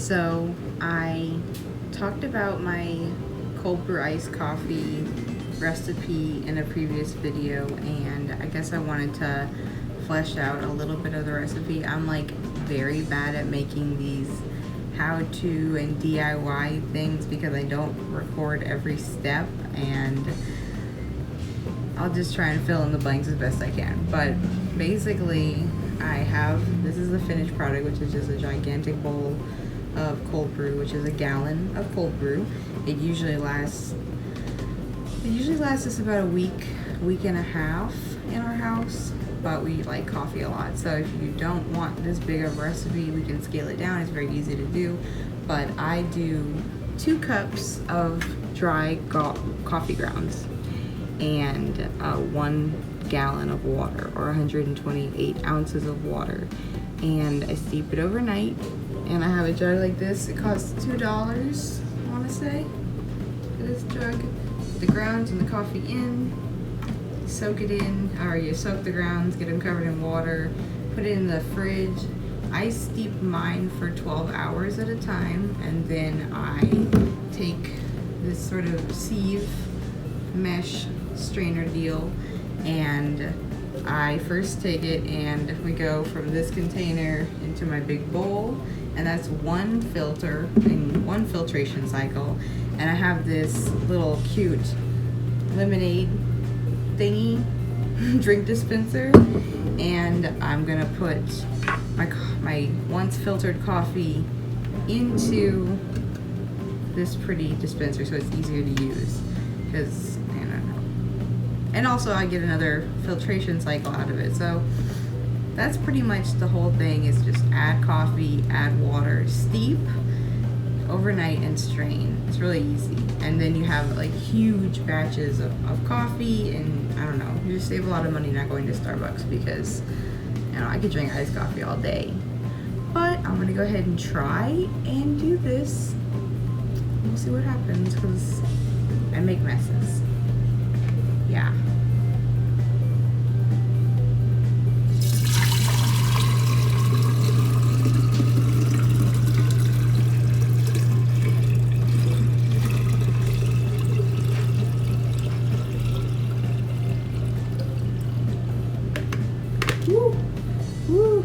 So I talked about my cold brew iced coffee recipe in a previous video, and I guess I wanted to flesh out a little bit of the recipe. I'm like very bad at making these how-to and DIY things because I don't record every step, and I'll just try and fill in the blanks as best I can. But basically, this is the finished product, which is just a gigantic bowl of cold brew, which is a gallon of cold brew. It usually lasts us about a week and a half in our house, but we like coffee a lot. So if you don't want this big of a recipe, we can scale it down. It's very easy to do. But I do 2 cups of dry coffee grounds and 1 gallon of water, or 128 ounces of water, and I steep it overnight. And I have a jug like this. It costs $2, I want to say, for this jug. The grounds and the coffee in, soak it in, or you soak the grounds, get them covered in water, put it in the fridge. I steep mine for 12 hours at a time, and then I take this sort of sieve mesh strainer deal, and I first take it and we go from this container into my big bowl, and that's 1 filter and 1 filtration cycle. And I have this little cute lemonade thingy drink dispenser, and I'm gonna put my once filtered coffee into this pretty dispenser so it's easier to use, because I don't know. And also I get another filtration cycle out of it. So that's pretty much the whole thing, is just add coffee, add water, steep overnight, and strain. It's really easy. And then you have like huge batches of coffee, and I don't know, you just save a lot of money not going to Starbucks, because you know, I could drink iced coffee all day. But I'm gonna go ahead and try and do this. We'll see what happens, because I make messes. Yeah.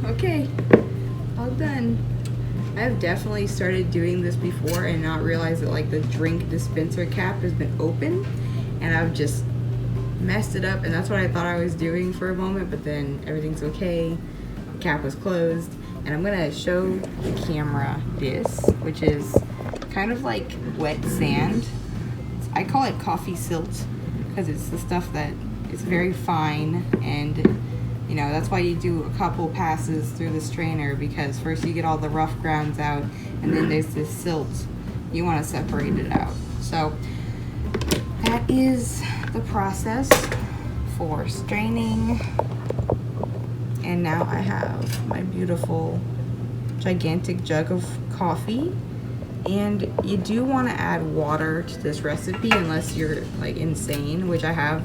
Okay, all done. I've definitely started doing this before and not realized that like the drink dispenser cap has been open, and I've just messed it up, and that's what I thought I was doing for a moment, but then everything's okay. The cap was closed, and I'm gonna show the camera this, which is kind of like wet sand. I call it coffee silt because it's the stuff that is very fine, and you know, that's why you do a couple passes through the strainer, because first you get all the rough grounds out, and then there's this silt. You want to separate it out. So that is the process for straining. And now I have my beautiful gigantic jug of coffee. And you do want to add water to this recipe unless you're like insane, which I have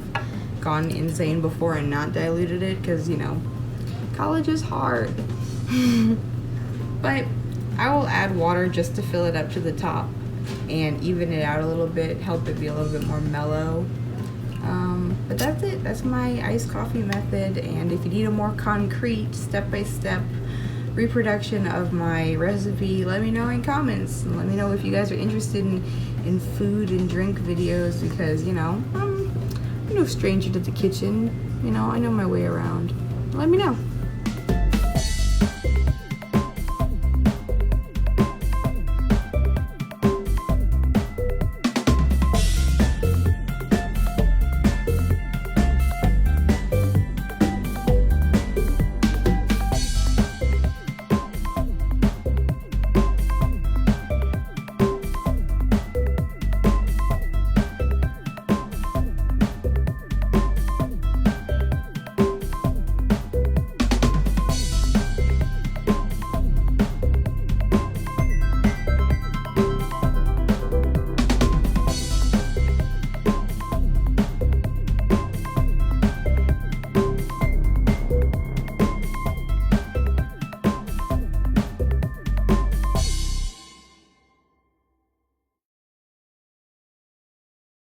gone insane before and not diluted it, because you know, college is hard. But I will add water just to fill it up to the top and even it out a little bit, help it be a little bit more mellow. But that's it. That's my iced coffee method. And if you need a more concrete step-by-step reproduction of my recipe, let me know in comments, and let me know if you guys are interested in food and drink videos, because you know, I'm no stranger to the kitchen. You know, I know my way around. Let me know.